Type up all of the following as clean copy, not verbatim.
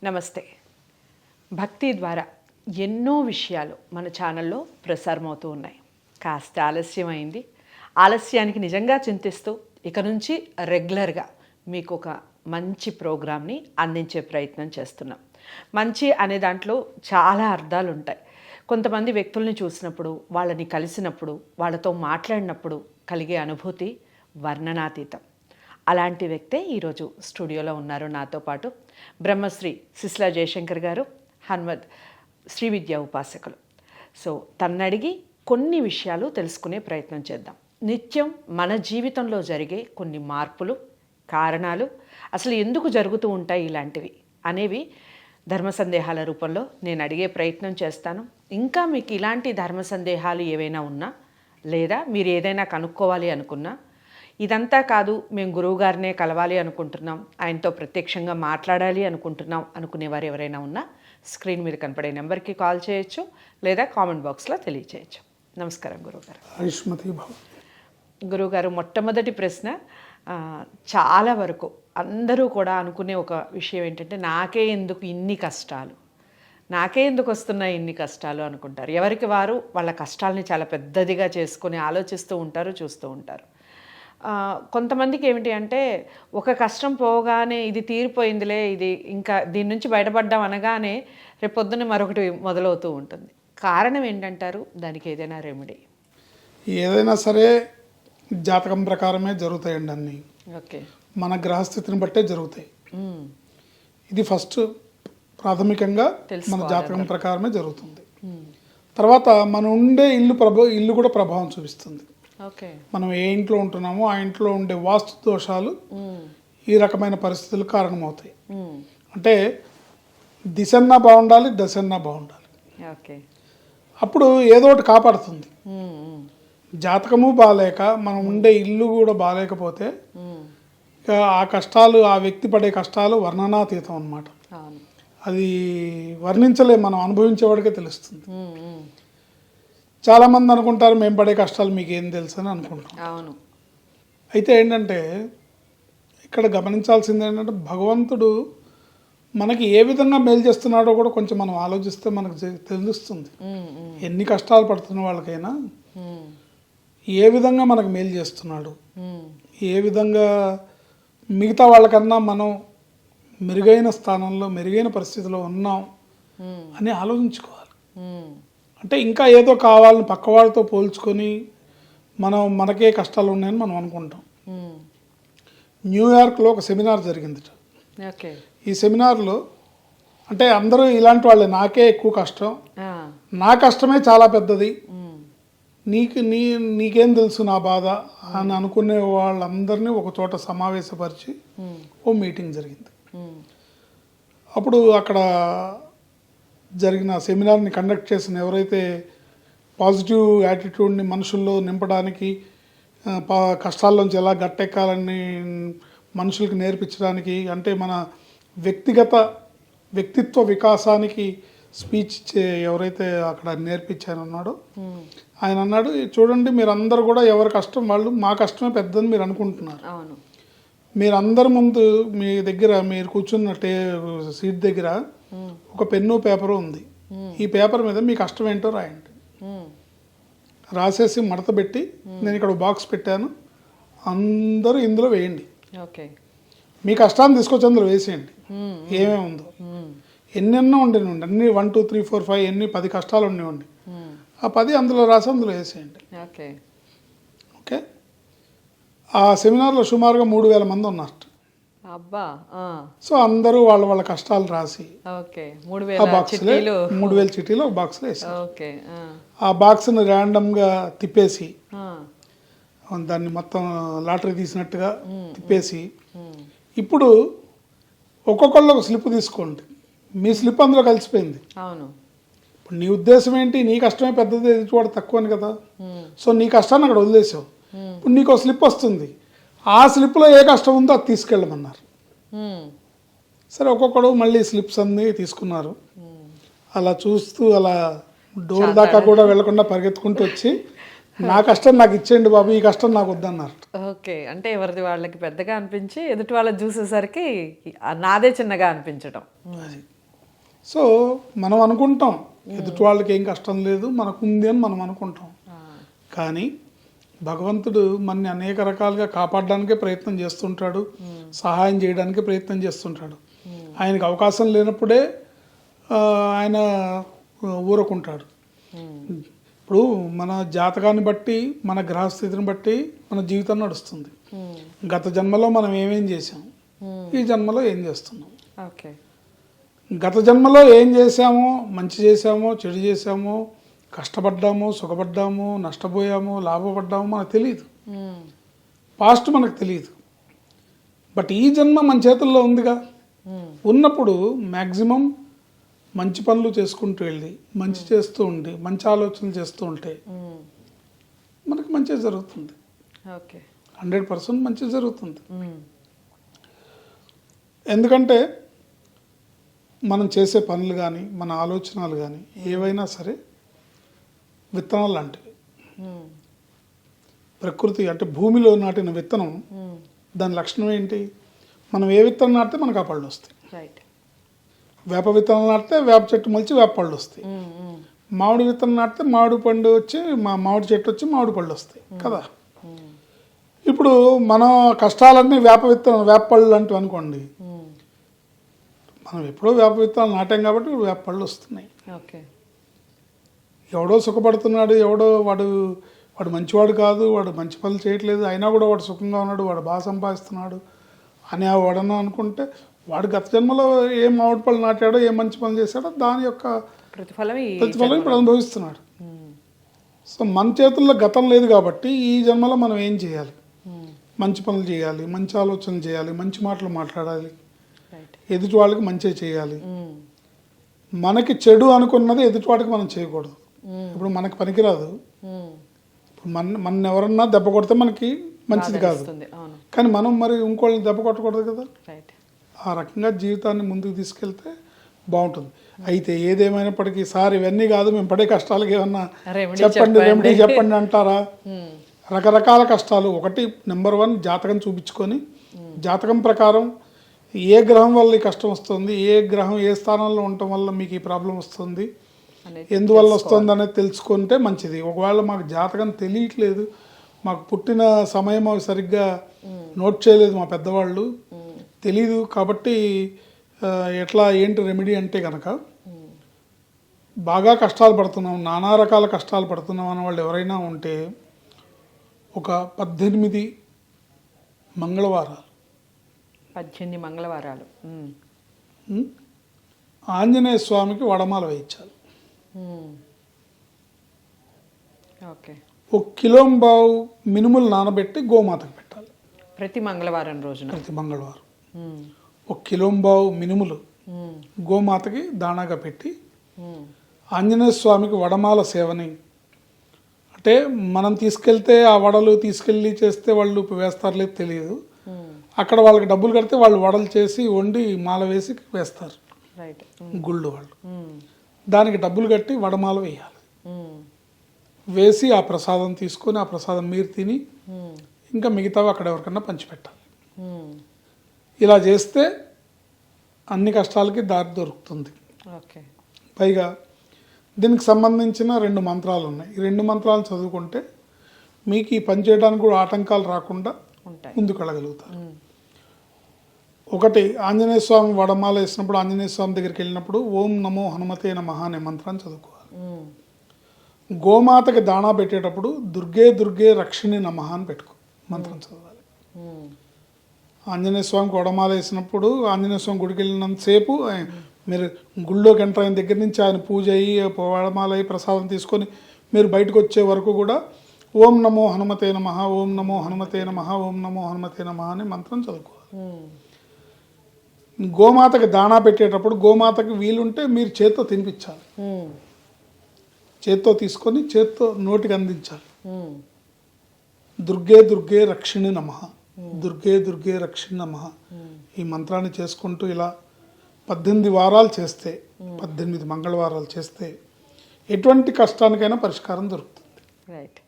నమస్తే. భక్తి ద్వారా ఎన్నో విషయాలు మన ఛానల్లో ప్రసారమవుతూ ఉన్నాయి. కాస్త ఆలస్యమైంది. ఆలస్యానికి నిజంగా చింతిస్తూ ఇక నుంచి రెగ్యులర్గా మీకు ఒక మంచి ప్రోగ్రామ్ని అందించే ప్రయత్నం చేస్తున్నాం. మంచి అనే దాంట్లో చాలా అర్థాలు ఉంటాయి. కొంతమంది వ్యక్తుల్ని చూసినప్పుడు, వాళ్ళని కలిసినప్పుడు, వాళ్ళతో మాట్లాడినప్పుడు కలిగే అనుభూతి వర్ణనాతీతం. అలాంటి వ్యక్తే ఈరోజు స్టూడియోలో ఉన్నారు నాతో పాటు. బ్రహ్మశ్రీ సిస్లా జయశంకర్ గారు, హన్మద్ శ్రీ విద్యా ఉపాసకులు. సో తన్నడిగి కొన్ని విషయాలు తెలుసుకునే ప్రయత్నం చేద్దాం. నిత్యం మన జీవితంలో జరిగే కొన్ని మార్పులు, కారణాలు, అసలు ఎందుకు జరుగుతూ ఉంటాయి ఇలాంటివి అనేవి ధర్మ సందేహాల రూపంలో నేను అడిగే ప్రయత్నం చేస్తాను. ఇంకా మీకు ఇలాంటి ధర్మ సందేహాలు ఏవైనా ఉన్నా, లేదా మీరు ఏదైనా కనుక్కోవాలి అనుకున్నా, ఇదంతా కాదు మేము గురువుగారినే కలవాలి అనుకుంటున్నాం, ఆయనతో ప్రత్యక్షంగా మాట్లాడాలి అనుకుంటున్నాం అనుకునేవారు ఎవరైనా ఉన్నా స్క్రీన్ మీద కనపడే నెంబర్కి కాల్ చేయొచ్చు, లేదా కామెంట్ బాక్స్లో తెలియచేయచ్చు. నమస్కారం గురువుగారు. గురువుగారు, మొట్టమొదటి ప్రశ్న, చాలా వరకు అందరూ కూడా అనుకునే ఒక విషయం ఏంటంటే, నాకే ఎందుకు ఇన్ని కష్టాలు, నాకే ఎందుకు వస్తున్నాయి ఇన్ని కష్టాలు అనుకుంటారు. ఎవరికి వారు వాళ్ళ కష్టాలని చాలా పెద్దదిగా చేసుకొని ఆలోచిస్తూ ఉంటారు, చూస్తూ ఉంటారు. కొంతమందికి ఏమిటి అంటే, ఒక కష్టం పోగానే ఇది తీరిపోయిందిలే, ఇది ఇంకా దీని నుంచి బయటపడ్డాం అనగానే రేపొద్దున మరొకటి మొదలవుతూ ఉంటుంది. కారణం ఏంటంటారు? దానికి ఏదైనా రెమెడీ? ఏదైనా సరే జాతకం ప్రకారమే జరుగుతాయండి అన్నీ. ఓకే. మన గ్రహస్థితిని బట్టే జరుగుతాయి. ఇది ఫస్ట్ ప్రాథమికంగా మన జాతకం ప్రకారమే జరుగుతుంది. తర్వాత మనం ఉండే ఇల్లు కూడా ప్రభావం చూపిస్తుంది. మనం ఏ ఇంట్లో ఉంటున్నామో ఆ ఇంట్లో ఉండే వాస్తు దోషాలు ఈ రకమైన పరిస్థితులు కారణమవుతాయి. అంటే దిశన్నా బాగుండాలి, దశన్నా బాగుండాలి. అప్పుడు ఏదో ఒకటి కాపాడుతుంది. జాతకము బాగాలేక మనం ఉండే ఇల్లు కూడా బాగాలేకపోతే ఆ కష్టాలు, ఆ వ్యక్తి పడే కష్టాలు వర్ణనాతీతం అన్నమాట. అది వర్ణించలే, మనం అనుభవించేవాడికే తెలుస్తుంది. చాలామంది అనుకుంటారు మేము పడే కష్టాలు మీకేం తెలుసు అని అనుకుంటాం. అవును. అయితే ఏంటంటే ఇక్కడ గమనించాల్సింది ఏంటంటే, భగవంతుడు మనకి ఏ విధంగా మేలు చేస్తున్నాడో కూడా కొంచెం మనం ఆలోచిస్తే మనకు తెలుస్తుంది. ఎన్ని కష్టాలు పడుతున్న వాళ్ళకైనా ఏ విధంగా మనకు మేలు చేస్తున్నాడు, ఏ విధంగా మిగతా వాళ్ళకన్నా మనం మెరుగైన స్థానంలో, మెరుగైన పరిస్థితిలో ఉన్నాం అని ఆలోచించుకోవాలి. అంటే ఇంకా ఏదో కావాలని పక్క వాళ్ళతో పోల్చుకొని మనకే కష్టాలు ఉన్నాయని మనం అనుకుంటాం. న్యూయార్క్లో ఒక సెమినార్ జరిగింది. ఈ సెమినార్లో అంటే అందరూ ఇలాంటి వాళ్ళే, నాకే ఎక్కువ కష్టం, నా కష్టమే చాలా పెద్దది, నీకేం తెలుసు నా బాధ అని అనుకునే వాళ్ళందరినీ ఒక చోట సమావేశపరిచి ఓ మీటింగ్ జరిగింది. అప్పుడు అక్కడ జరిగిన సెమినార్ని కండక్ట్ చేసిన ఎవరైతే పాజిటివ్ యాటిట్యూడ్ని మనుషుల్లో నింపడానికి, కష్టాల్లోంచి ఎలా గట్టెక్కాలని మనుషులకి నేర్పించడానికి, అంటే మన వ్యక్తిత్వ వికాసానికి స్పీచ్ ఎవరైతే అక్కడ నేర్పించారన్నాడో ఆయన అన్నాడు, చూడండి మీరందరూ కూడా ఎవరి కష్టం వాళ్ళు, మా కష్టమే పెద్దదని మీరు అనుకుంటున్నారు. మీరందరి ముందు మీ దగ్గర మీరు కూర్చున్న సీట్ దగ్గర ఒక పెన్ను పేపరు ఉంది. ఈ పేపర్ మీద మీ కష్టం ఏంటో రాయండి. రాసేసి మడత పెట్టి నేను ఇక్కడ బాక్స్ పెట్టాను, అందరూ ఇందులో వేయండి. మీ కష్టాన్ని తీసుకొచ్చి అందులో వేసేయండి. ఏమేమి ఉందో ఎన్నెన్నో ఉండేనండి, అన్ని 1 2 3 4 5 ఎన్ని 10 కష్టాలు ఉండేవండి. ఆ 10 అందులో రాసి అందులో వేసేయండి. ఓకే. ఆ సెమినార్లో సుమారుగా 3000 మంది ఉన్నారు. సో అందరూ వాళ్ళ కష్టాలు రాసి ఆ బాక్స్లో 3000 చిట్టీలు ఒక బాక్స్లో వేసారు. ఆ బాక్స్ని ర్యాండమ్గా తిప్పేసి, దాన్ని మొత్తం లాటరీ తీసినట్టుగా తిప్పేసి, ఇప్పుడు ఒక్కొక్కళ్ళు ఒక స్లిప్ తీసుకోండి. మీ స్లిప్ అందులో కలిసిపోయింది. ఇప్పుడు నీ ఉద్దేశం ఏంటి, నీ కష్టమే పెద్దది, ఎదుటివాడు తక్కువ అని కదా. సో నీ కష్టాన్ని అక్కడ వదిలేసావు. ఇప్పుడు నీకు ఒక స్లిప్ వస్తుంది, ఆ స్లిప్లో ఏ కష్టం ఉందో అది తీసుకెళ్ళమన్నారు. సరే ఒక్కొక్కడు మళ్ళీ స్లిప్స్ అన్నీ తీసుకున్నారు. అలా చూస్తూ అలా డోర్ దాకా కూడా వెళ్లకుండా పరిగెత్తుకుంటూ వచ్చి నా కష్టం నాకు ఇచ్చేయండి బాబు, ఈ కష్టం నాకు వద్దన్నారు. ఓకే, అంటే ఎవరిది వాళ్ళకి పెద్దగా అనిపించి ఎదుటి వాళ్ళని చూసేసరికి నాదే చిన్నగా అనిపించడం. సో మనం అనుకుంటాం ఎదుటి వాళ్ళకి ఏం కష్టం లేదు, మనకుంది అని మనం అనుకుంటాం. కానీ భగవంతుడు మనని అనేక రకాలుగా కాపాడడానికే ప్రయత్నం చేస్తుంటాడు, సహాయం చేయడానికి ప్రయత్నం చేస్తుంటాడు. ఆయనకు అవకాశం లేనప్పుడే ఆయన ఊరుకుంటాడు. ఇప్పుడు మన జాతకాన్ని బట్టి, మన గ్రహస్థితిని బట్టి మన జీవితం నడుస్తుంది. గత జన్మలో మనం ఏమేం చేసాం, ఈ జన్మలో ఏం చేస్తున్నాం. ఓకే, గత జన్మలో ఏం చేసామో, మంచి చేసామో, చెడు చేసామో, కష్టపడ్డామో, సుఖపడ్డామో, నష్టపోయామో, లాభపడ్డామో మనకు తెలియదు. పాస్ట్ మనకు తెలియదు. బట్ ఈ జన్మ మన చేతుల్లో ఉందిగా. ఉన్నప్పుడు మ్యాక్సిమం మంచి పనులు చేసుకుంటూ వెళ్ళి, మంచి చేస్తూ ఉండి, మంచి ఆలోచనలు చేస్తూ ఉంటే మనకు మంచి జరుగుతుంది. ఓకే, 100% మంచి జరుగుతుంది. ఎందుకంటే మనం చేసే పనులు కానీ, మన ఆలోచనలు కానీ ఏవైనా సరే విత్తనాలు లాంటివి. ప్రకృతి అంటే భూమిలో నాటిన విత్తనం, దాని లక్షణం ఏంటి? మనం ఏ విత్తనం నాటితే మనకు ఆ పళ్ళు వస్తాయి. రైట్. వేప విత్తనం నాటితే వేప చెట్టు మొలిచి వేప పళ్ళు వస్తాయి. మామిడి విత్తనం నాటితే మామిడి పండు వచ్చి మామిడి చెట్టు వచ్చి మామిడి పళ్ళు వస్తాయి కదా. ఇప్పుడు మన కష్టాలన్నీ వేప పళ్ళు లాంటివి అనుకోండి. మనం ఎప్పుడో వేప విత్తనాలు నాటాం కాబట్టి ఇప్పుడు వేప పళ్ళు వస్తున్నాయి. ఓకే, ఎవడో సుఖపడుతున్నాడు, ఎవడో వాడు మంచివాడు కాదు, వాడు మంచి పనులు చేయట్లేదు, అయినా కూడా వాడు సుఖంగా ఉన్నాడు, వాడు బాగా సంపాదిస్తున్నాడు అని వాడన్నా అనుకుంటే, వాడు గత జన్మలో ఏ మామిడి పళ్ళు నాటాడో, ఏ మంచి పనులు చేశాడో దాని యొక్క ప్రతిఫలం ఇప్పుడు అనుభవిస్తున్నాడు. సో మన చేతుల్లో గతం లేదు కాబట్టి ఈ జన్మలో మనం ఏం చేయాలి? మంచి పనులు చేయాలి, మంచి ఆలోచనలు చేయాలి, మంచి మాటలు మాట్లాడాలి, ఎదుటి వాళ్ళకి మంచిగా చేయాలి. మనకి చెడు అనుకున్నది ఎదుటి వాడికి మనం చేయకూడదు. ఇప్పుడు మనకి పనికిరాదు. మన ఎవరన్నా దెబ్బ కొడితే మనకి మంచిది కాదు, కానీ మనం మరి ఇంకోళ్ళని దెబ్బ కొట్టకూడదు కదా. ఆ రకంగా జీవితాన్ని ముందుకు తీసుకెళ్తే బాగుంటుంది. అయితే ఏదేమైనప్పటికీ సార్ ఇవన్నీ కాదు, మేము పడే కష్టాలకి ఏమన్నా చెప్పండి, రెమెడీ చెప్పండి అంటారా? రకరకాల కష్టాలు. ఒకటి నెంబర్ 1 జాతకం చూపించుకొని, జాతకం ప్రకారం ఏ గ్రహం వల్ల ఈ కష్టం వస్తుంది, ఏ గ్రహం ఏ స్థానంలో ఉండటం వల్ల మీకు ఈ ప్రాబ్లం వస్తుంది, ఎందువల్ల వస్తుంది అనేది తెలుసుకుంటే మంచిది. ఒకవేళ మాకు జాతకం తెలియట్లేదు, మాకు పుట్టిన సమయం అవి సరిగ్గా నోట్ చేయలేదు మా పెద్దవాళ్ళు, తెలీదు కాబట్టి ఎట్లా ఏంటి రెమెడీ అంటే కనుక, బాగా కష్టాలు పడుతున్నాం, నానా రకాల కష్టాలు పడుతున్నాం అన్న వాళ్ళు ఎవరైనా ఉంటే ఒక 18 మంగళవారాలు 18 మంగళవారాలు ఆంజనేయ స్వామికి వడమాల వేయించాలి. ఓకే, 1 కిలోంబావు మినుములు నానబెట్టి గోమాతకు పెట్టాలి ప్రతి మంగళవారం రోజున. ప్రతి మంగళవారం 1 కిలోంబావు మినుములు గోమాతకి దానాగా పెట్టి ఆంజనేయ స్వామికి వడమాల సేవని, అంటే మనం తీసుకెళ్తే ఆ వడలు తీసుకెళ్ళి చేస్తే వాళ్ళు వేస్తారు లేదు తెలియదు, అక్కడ వాళ్ళకి డబ్బులు కడితే వాళ్ళు వడలు చేసి వండి మాల వేసి వేస్తారు గుళ్ళు వాళ్ళు. దానికి డబ్బులు కట్టి వడమాల వేయాలి. వేసి ఆ ప్రసాదం తీసుకొని ఆ ప్రసాదం మీరు తిని ఇంకా మిగతావి అక్కడ ఎవరికన్నా పంచిపెట్టాలి. ఇలా చేస్తే అన్ని కష్టాలకి దారి దొరుకుతుంది. పైగా దీనికి సంబంధించిన 2 మంత్రాలు ఉన్నాయి. ఈ 2 మంత్రాలు చదువుకుంటే మీకు ఈ పని చేయడానికి కూడా ఆటంకాలు రాకుండా ముందుకు వెళ్ళగలుగుతారు. ఒకటి, ఆంజనేయ స్వామి వడమాల వేసినప్పుడు ఆంజనేయ స్వామి దగ్గరికి వెళ్ళినప్పుడు ఓం నమో హనుమతే నమః అనే మంత్రాన్ని చదువుకోవాలి. గోమాతకి దాణా పెట్టేటప్పుడు దుర్గే దుర్గే రక్షిణి నమః అని పెట్టుకో మంత్రం చదవాలి. ఆంజనేయ స్వామికి వడమాల వేసినప్పుడు ఆంజనేయ స్వామి గుడికి వెళ్ళినంతసేపు మీరు గుళ్ళోకి ఎంటర్ అయిన దగ్గర నుంచి ఆయన పూజ అయ్యి వడమాల అయ్యి ప్రసాదం తీసుకొని మీరు బయటకు వచ్చే వరకు కూడా ఓం నమో హనుమతే నమః, ఓం నమో హనుమతే నమః, ఓం నమో హనుమతే నమః అనే మంత్రం చదువుకోవాలి. గోమాతకి దాణా పెట్టేటప్పుడు గోమాతకి వీలుంటే మీరు చేత్తో తినిపించాలి. చేత్తో తీసుకొని చేత్తో నోటికి అందించాలి. దుర్గే దుర్గే రక్షిణి నమః, దుర్గే దుర్గే రక్షిణి నమః ఈ మంత్రాన్ని చేసుకుంటూ ఇలా 18 వారాలు చేస్తే, 18 మంగళవారాలు చేస్తే ఎటువంటి కష్టానికైనా పరిష్కారం దొరుకుతుంది. రైట్.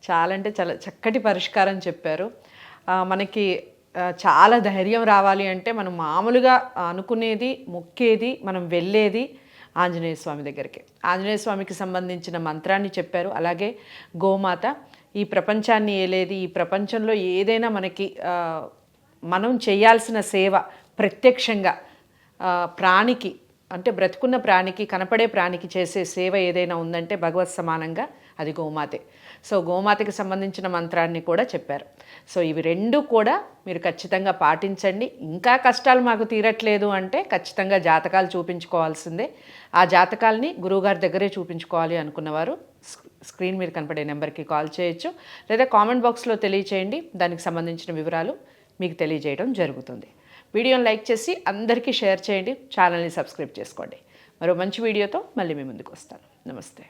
చాలా అంటే చాలా చక్కటి పరిష్కారం చెప్పారు. మనకి చాలా ధైర్యం రావాలి అంటే మనం మామూలుగా అనుకునేది, మొక్కేది, మనం వెళ్ళేది ఆంజనేయ స్వామి దగ్గరికి. ఆంజనేయ స్వామికి సంబంధించిన మంత్రాన్ని చెప్పారు. అలాగే గోమాత ఈ ప్రపంచాన్ని ఏలేది, ఈ ప్రపంచంలో ఏదైనా మనకి మనం చేయాల్సిన సేవ ప్రత్యక్షంగా ప్రాణికి అంటే బ్రతుకున్న ప్రాణికి, కనపడే ప్రాణికి చేసే సేవ ఏదైనా ఉందంటే భగవత్ సమానంగా అది గోమాతే. సో గోమాతకి సంబంధించిన మంత్రాన్ని కూడా చెప్పారు. సో ఇవి రెండు కూడా మీరు ఖచ్చితంగా పాటించండి. ఇంకా కష్టాలు మాకు తీరట్లేదు అంటే ఖచ్చితంగా జాతకాలు చూపించుకోవాల్సిందే. ఆ జాతకాలని గురువుగారి దగ్గరే చూపించుకోవాలి అనుకున్నవారు స్క్రీన్ మీద కనపడే నెంబర్కి కాల్ చేయొచ్చు, లేదా కామెంట్ బాక్స్లో తెలియచేయండి. దానికి సంబంధించిన వివరాలు మీకు తెలియజేయడం జరుగుతుంది. వీడియోని లైక్ చేసి అందరికీ షేర్ చేయండి. ఛానల్ని సబ్స్క్రైబ్ చేసుకోండి. మరో మంచి వీడియోతో మళ్ళీ మీ ముందుకు వస్తాను. నమస్తే.